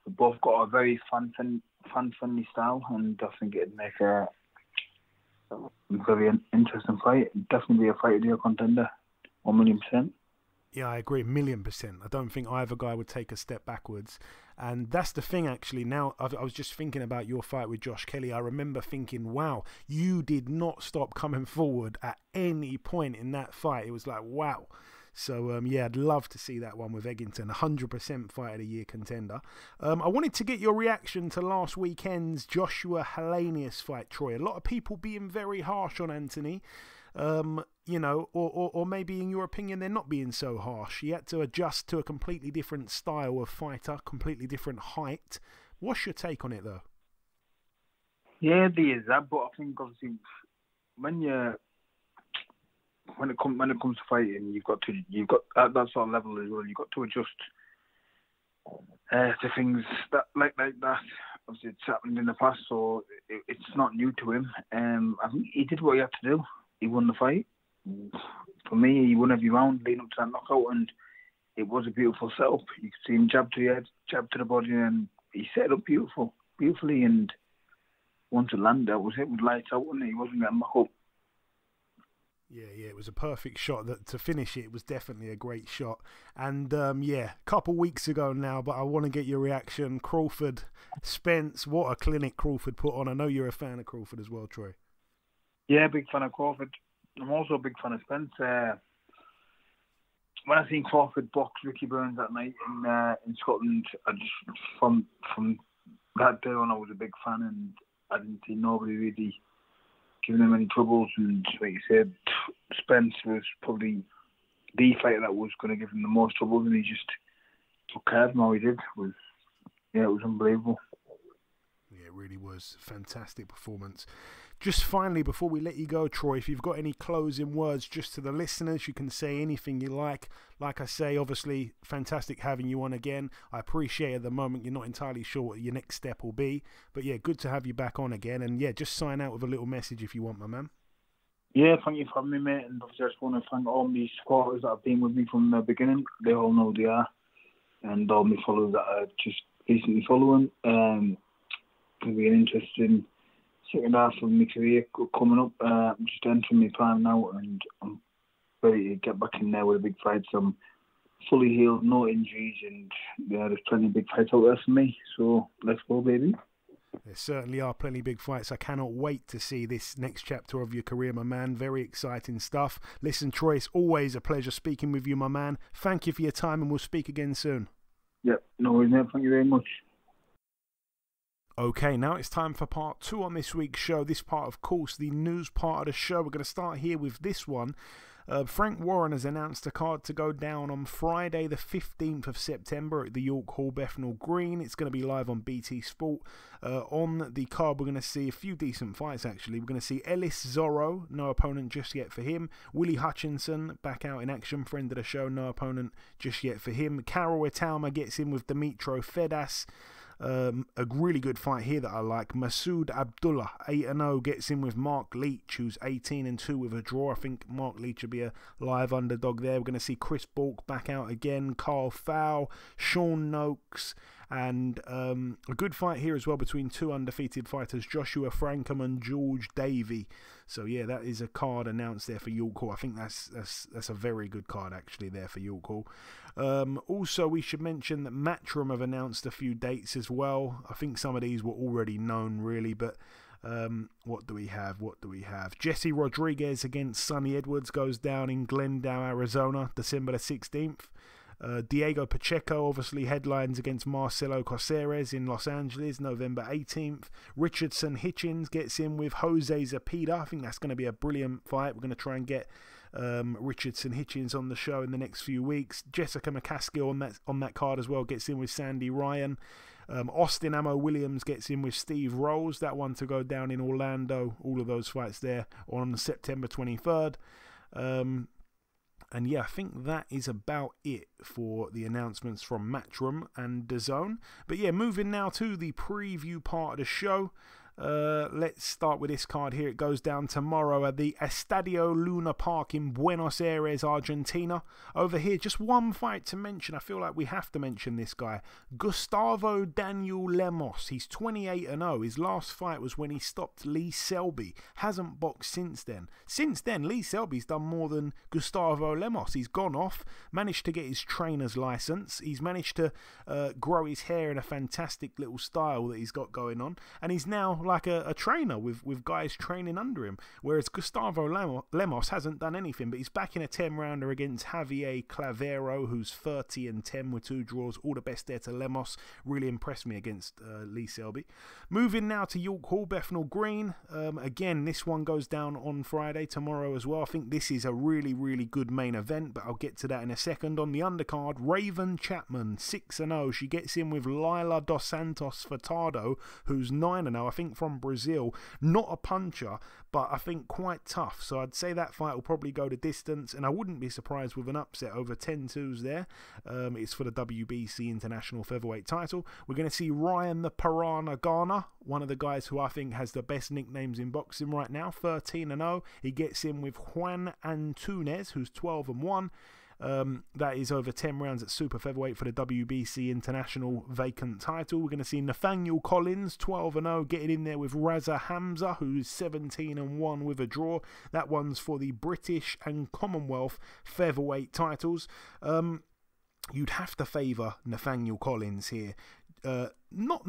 They've both got a very fan-friendly style, and I think it'd make a very interesting fight. Definitely a fight of the year contender, 1,000,000%. Yeah, I agree, 1,000,000%. I don't think either guy would take a step backwards. And that's the thing, actually. Now, I was just thinking about your fight with Josh Kelly. I remember thinking, wow, you did not stop coming forward at any point in that fight. It was like, wow. So, I'd love to see that one with Eggington, 100% fight of the year contender. I wanted to get your reaction to last weekend's Joshua Helenius fight, Troy. A lot of people being very harsh on Anthony. Or maybe in your opinion they're not being so harsh. He had to adjust to a completely different style of fighter, completely different height. What's your take on it, though? Yeah, there is that, but I think obviously when it comes to fighting, you've got at that sort of level as well. You've got to adjust to things that like that. Obviously, it's happened in the past, so it's not new to him. I think he did what he had to do. He won the fight. For me, he won every round leading up to that knockout, and it was a beautiful setup. You could see him jab to the head, jab to the body, and he set it up beautifully. And once it landed, that was it. With lights out, and he wasn't getting back up. Yeah, it was a perfect shot. That to finish it was definitely a great shot. And a couple weeks ago now, but I want to get your reaction. Crawford, Spence, what a clinic Crawford put on. I know you're a fan of Crawford as well, Troy. Yeah, big fan of Crawford. I'm also a big fan of Spence. When I seen Crawford box Ricky Burns that night in Scotland, I just from that day on I was a big fan, and I didn't see nobody really giving him any troubles. And like you said, Spence was probably the fighter that was going to give him the most troubles, and he just took care of him how he did. It was unbelievable. Yeah, it really was. Fantastic performance. Just finally, before we let you go, Troy, if you've got any closing words just to the listeners, you can say anything you like. Like I say, obviously, fantastic having you on again. I appreciate at the moment you're not entirely sure what your next step will be. But yeah, good to have you back on again. And yeah, just sign out with a little message if you want, my man. Yeah, thank you for having me, mate. And obviously I just want to thank all my supporters that have been with me from the beginning. They all know who they are. And all my followers that are just recently following. It'll be an interesting second half of my career coming up. I'm just entering my prime now, and I'm ready to get back in there with a big fight. So I'm fully healed, no injuries, and yeah, there's plenty of big fights out there for me. So let's go, baby. There certainly are plenty of big fights. I cannot wait to see this next chapter of your career, my man. Very exciting stuff. Listen, Troy, it's always a pleasure speaking with you, my man. Thank you for your time, and we'll speak again soon. Yep, no worries, mate. Thank you very much. Okay, now it's time for part 2 on this week's show. This part, of course, the news part of the show. We're going to start here with this one. Frank Warren has announced a card to go down on Friday the 15th of September at the York Hall, Bethnal Green. It's going to be live on BT Sport. On the card, we're going to see a few decent fights, actually. We're going to see Ellis Zorro, no opponent just yet for him. Willie Hutchinson, back out in action, friend of the show, no opponent just yet for him. Karol Itauma gets in with Dimitro Fedas. A really good fight here that I like. Masood Abdullah, 8-0, gets in with Mark Leach, who's 18-2 with a draw. I think Mark Leach will be a live underdog there. We're going to see Chris Bork back out again. Carl Fowl, Sean Noakes, and a good fight here as well between two undefeated fighters, Joshua Frankham and George Davey. So yeah, that is a card announced there for York Hall. I think that's a very good card actually there for York Hall. Also, we should mention that Matchroom have announced a few dates as well. I think some of these were already known really, but what do we have? Jesse Rodriguez against Sonny Edwards goes down in Glendale, Arizona, December the 16th. Diego Pacheco obviously headlines against Marcelo Caceres in Los Angeles, November 18th. Richardson Hitchens gets in with Jose Zepeda. I think that's going to be a brilliant fight. We're going to try and get Richardson Hitchens on the show in the next few weeks. Jessica McCaskill on that card as well gets in with Sandy Ryan. Austin Ammo Williams gets in with Steve Rolls. That one to go down in Orlando. All of those fights there on September 23rd. And yeah, I think that is about it for the announcements from Matchroom and DAZN. But yeah, moving now to the preview part of the show. Let's start with this card here. It goes down tomorrow at the Estadio Luna Park in Buenos Aires, Argentina. Over here, just one fight to mention. I feel like we have to mention this guy. Gustavo Daniel Lemos. He's 28-0. His last fight was when he stopped Lee Selby. Hasn't boxed since then. Since then, Lee Selby's done more than Gustavo Lemos. He's gone off, managed to get his trainer's license. He's managed to grow his hair in a fantastic little style that he's got going on. And he's now like a trainer with guys training under him, whereas Gustavo Lemos hasn't done anything, but he's back in a 10-rounder against Javier Clavero, who's 30-10 with 2 draws. All the best there to Lemos. Really impressed me against Lee Selby. Moving now to York Hall, Bethnal Green. Again, this one goes down on Friday, tomorrow as well. I think this is a really, really good main event, but I'll get to that in a second. On the undercard, Raven Chapman, 6-0. She gets in with Lila Dos Santos Furtado, who's 9-0. I think from Brazil. Not a puncher, but I think quite tough. So I'd say that fight will probably go the distance, and I wouldn't be surprised with an upset over 10-2s there. It's for the WBC International Featherweight title. We're going to see Ryan the Piranha Garner, one of the guys who I think has the best nicknames in boxing right now, 13-0. He gets in with Juan Antunes, who's 12-1. That is over 10 rounds at Super Featherweight for the WBC International vacant title. We're going to see Nathaniel Collins, 12-0, getting in there with Raza Hamza, who's 17-1 with a draw. That one's for the British and Commonwealth Featherweight titles. You'd have to favour Nathaniel Collins here. not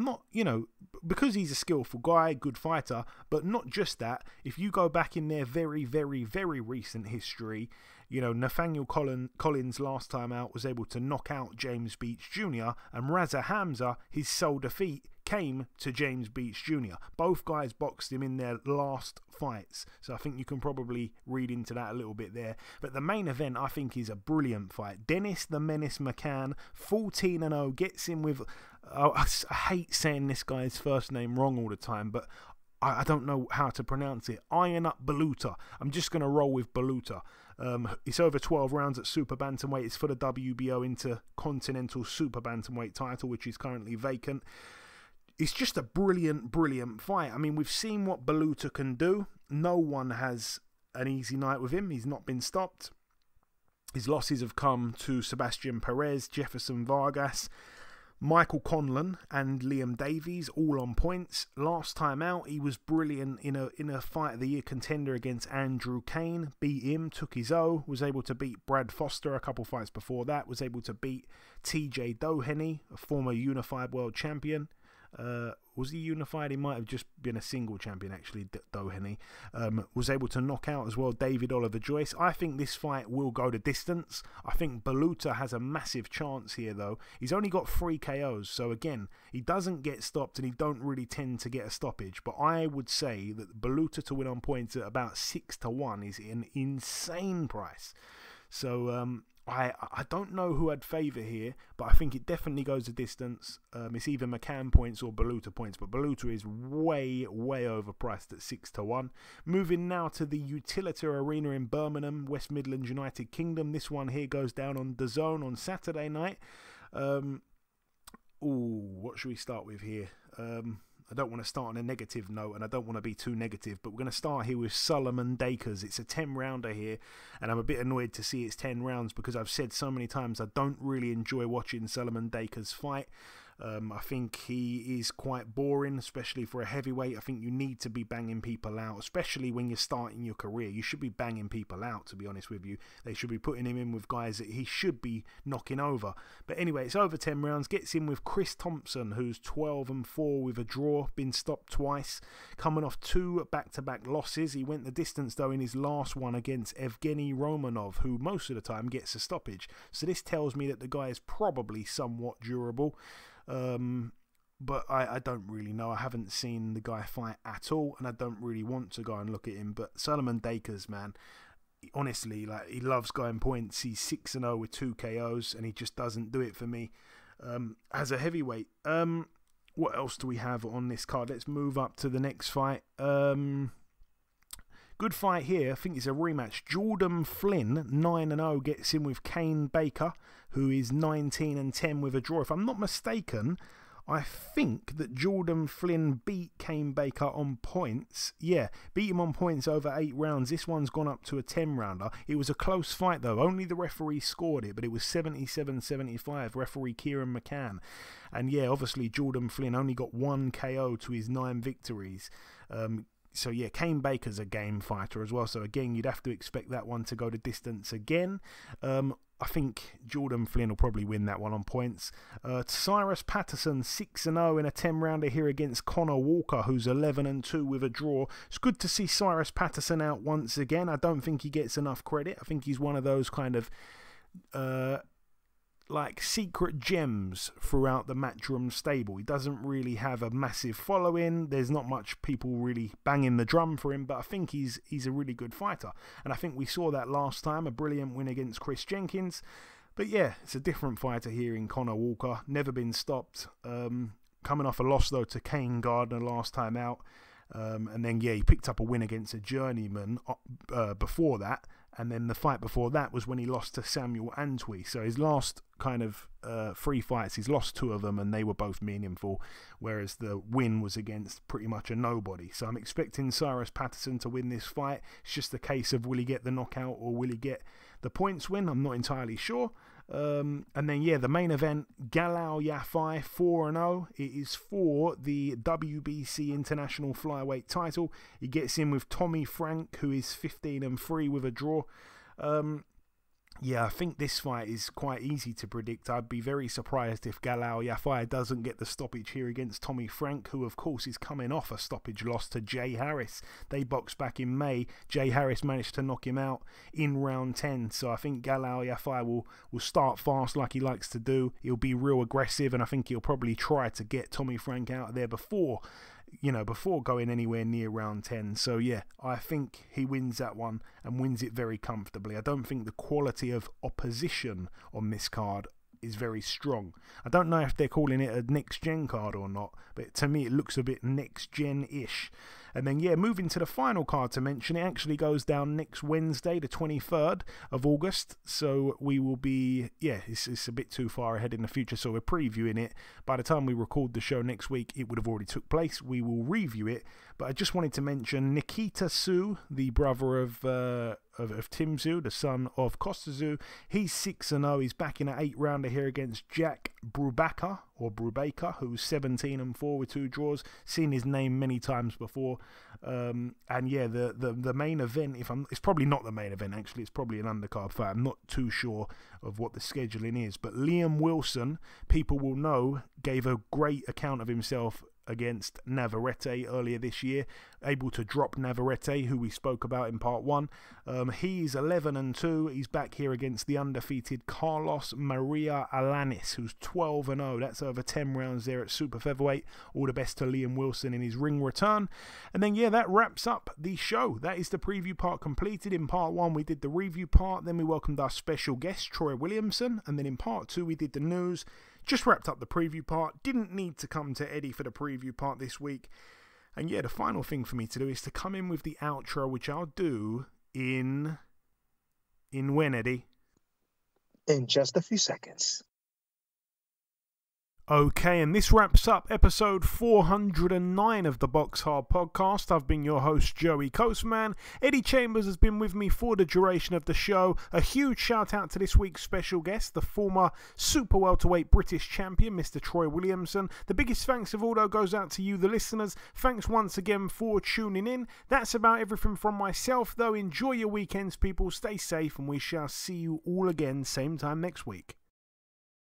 because he's a skillful guy, good fighter, but not just that. If you go back in their very, very, very recent history, Nathaniel Collins last time out was able to knock out James Beach Jr. and Raza Hamza, his sole defeat came to James Beach Jr. Both guys boxed him in their last fights, so I think you can probably read into that a little bit there. But the main event, I think, is a brilliant fight. Dennis the Menace McCann, 14-0, gets in with... I hate saying this guy's first name wrong all the time, but I don't know how to pronounce it. Iron Up Baluta. I'm just going to roll with Baluta. It's over 12 rounds at Super Bantamweight. It's for the WBO Intercontinental Super Bantamweight title, which is currently vacant. It's just a brilliant, brilliant fight. I mean, we've seen what Baluta can do. No one has an easy night with him. He's not been stopped. His losses have come to Sebastian Perez, Jefferson Vargas, Michael Conlon and Liam Davies, all on points. Last time out, he was brilliant in a Fight of the Year contender against Andrew Kane. Beat him, took his O, was able to beat Brad Foster a couple fights before that, was able to beat TJ Doheny, a former unified world champion. Was he unified? He might have just been a single champion, actually, Doheny. Was able to knock out as well David Oliver Joyce. I think this fight will go the distance. I think Baluta has a massive chance here, though. He's only got 3 KOs, so again, he doesn't get stopped and he don't really tend to get a stoppage. But I would say that Baluta to win on points at about 6-1 is an insane price. So, I don't know who I'd favour here, but I think it definitely goes the distance. It's either McCann points or Baluta points, but Baluta is way, way overpriced at 6-1. Moving now to the Utilita Arena in Birmingham, West Midlands, United Kingdom. This one here goes down on DAZN on Saturday night. What should we start with here? I don't want to start on a negative note, and I don't want to be too negative, but we're going to start here with Solomon Dakers. It's a 10-rounder here, and I'm a bit annoyed to see it's 10 rounds because I've said so many times I don't really enjoy watching Solomon Dakers fight. I think he is quite boring, especially for a heavyweight. I think you need to be banging people out, especially when you're starting your career. You should be banging people out, to be honest with you. They should be putting him in with guys that he should be knocking over. But anyway, it's over 10 rounds. Gets in with Chris Thompson, who's 12-4 with a draw, been stopped twice, coming off 2 back-to-back losses. He went the distance, though, in his last one against Evgeny Romanov, who most of the time gets a stoppage. So this tells me that the guy is probably somewhat durable. But I don't really know. I haven't seen the guy fight at all, and I don't really want to go and look at him. But Solomon Dakers, man, honestly, like, he loves going points. He's 6-0 with 2 KOs, and he just doesn't do it for me as a heavyweight. What else do we have on this card? Let's move up to the next fight. Good fight here. I think it's a rematch. Jordan Flynn, 9-0, gets in with Kane Baker, who is 19-10 with a draw. If I'm not mistaken, I think that Jordan Flynn beat Kane Baker on points. Yeah, beat him on points over 8 rounds. This one's gone up to a 10-rounder. It was a close fight, though. Only the referee scored it, but it was 77-75, referee Kieran McCann. And yeah, obviously Jordan Flynn only got 1 KO to his 9 victories. So yeah, Kane Baker's a game fighter as well. So again, you'd have to expect that one to go the distance again. I think Jordan Flynn will probably win that one on points. Cyrus Patterson, 6-0 in a 10-rounder here against Connor Walker, who's 11-2 with a draw. It's good to see Cyrus Patterson out once again. I don't think he gets enough credit. I think he's one of those kind of like secret gems throughout the Matchroom stable. He doesn't really have a massive following. There's not much people really banging the drum for him, but I think he's a really good fighter. And I think we saw that last time, a brilliant win against Chris Jenkins. But yeah, it's a different fighter here in Connor Walker. Never been stopped. Coming off a loss, though, to Kane Gardner last time out. And then, yeah, he picked up a win against a journeyman before that. And then the fight before that was when he lost to Samuel Antwi. So his last kind of 3 fights, he's lost 2 of them, and they were both meaningful, whereas the win was against pretty much a nobody. So I'm expecting Cyrus Patterson to win this fight. It's just a case of will he get the knockout or will he get the points win? I'm not entirely sure. And then, yeah, the main event, Galal Yafai, 4-0. It is for the WBC International Flyweight title. He gets in with Tommy Frank, who is 15-3 with a draw. Yeah, I think this fight is quite easy to predict. I'd be very surprised if Galal Yafai doesn't get the stoppage here against Tommy Frank, who of course is coming off a stoppage loss to Jay Harris. They boxed back in May. Jay Harris managed to knock him out in round 10. So I think Galal Yafai will start fast like he likes to do. He'll be real aggressive, and I think he'll probably try to get Tommy Frank out of there before going anywhere near round 10. So yeah, I think he wins that one and wins it very comfortably. I don't think the quality of opposition on this card is very strong. I don't know if they're calling it a next-gen card or not, but to me it looks a bit next-gen-ish. And then, yeah, moving to the final card to mention, it actually goes down next Wednesday, the 23rd of August. So we will be, it's a bit too far ahead in the future, so we're previewing it. By the time we record the show next week, it would have already took place. We will review it. But I just wanted to mention Nikita Tszyu, the brother of Tim Tszyu, the son of Costa Tszyu. He's 6-0. He's back in an 8-rounder here against Jack Brubaker, who's 17-4 with 2 draws. Seen his name many times before. And yeah, the main event, it's probably not the main event actually, it's probably an undercard fight. I'm not too sure of what the scheduling is, but Liam Wilson, people will know, gave a great account of himself against Navarrete earlier this year, able to drop Navarrete, who we spoke about in part 1. He's 11-2. He's back here against the undefeated Carlos Maria Alanis, who's 12-0. That's over 10 rounds there at super featherweight. All the best to Liam Wilson in his ring return. And then yeah, that wraps up the show. That is the preview part completed. In part 1 we did the review part, then we welcomed our special guest Troy Williamson, and then in part 2 we did the news. Just wrapped up the preview part. Didn't need to come to Eddie for the preview part this week. And yeah, the final thing for me to do is to come in with the outro, which I'll do in when, Eddie? In just a few seconds. Okay, and this wraps up episode 409 of the BoxHard Podcast. I've been your host, Joey Coastman. Eddie Chambers has been with me for the duration of the show. A huge shout out to this week's special guest, the former super welterweight British champion, Mr. Troy Williamson. The biggest thanks of all, though, goes out to you, the listeners. Thanks once again for tuning in. That's about everything from myself, though. Enjoy your weekends, people. Stay safe, and we shall see you all again same time next week.